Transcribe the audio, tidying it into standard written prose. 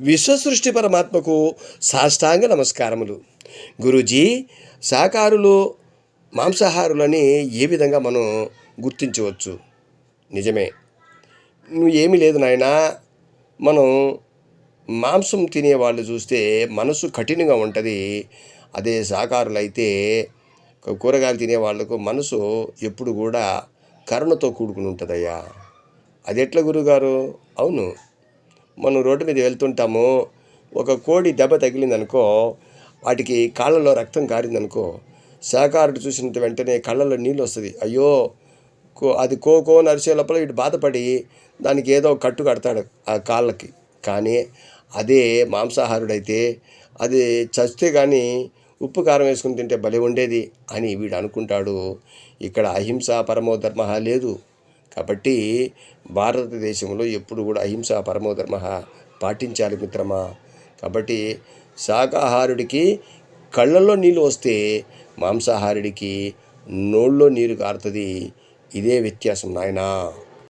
విశ్వసృష్టి పరమాత్మకు సాష్టాంగ నమస్కారములు. గురూజీ, శాకాహారులు మాంసాహారులని ఏ విధంగా మనం గుర్తించవచ్చు? నిజమే, నువ్వు ఏమీ లేదు నాయనా. మనం మాంసం తినేవాళ్ళు చూస్తే మనసు కఠినంగా ఉంటుంది. అదే శాకాహారులైతే కూరగాయలు తినేవాళ్ళకు మనసు ఎప్పుడు కూడా కరుణతో కూడుకుని ఉంటుందయ్యా. అది ఎట్లా గురుగారు? అవును, మనం రోడ్డు మీద వెళ్తుంటాము, ఒక కోడి దెబ్బ తగిలిందనుకో, వాటికి కాళ్ళలో రక్తం కారిందనుకో, శాకాహారుడు చూసినంత వెంటనే కళ్ళలో నీళ్ళు వస్తుంది. అయ్యో, అది కో నరిసే లోపల ఇటు బాధపడి దానికి ఏదో కట్టు కడతాడు ఆ కాళ్ళకి. కానీ అదే మాంసాహారుడైతే అది చస్తే కానీ ఉప్పు కారం వేసుకుని తింటే భలే ఉండేది అని వీడు అనుకుంటాడు. ఇక్కడ అహింస పరమో ధర్మ లేదు. కాబట్టి భారతదేశంలో ఎప్పుడు కూడా అహింస పరమో ధర్మ పాటించాలి మిత్రమా. కాబట్టి శాకాహారుడికి కళ్ళల్లో నీళ్ళు వస్తే మాంసాహారుడికి నోళ్ళలో నీరు కారుతుంది. ఇదే వ్యత్యాసం నాయనా.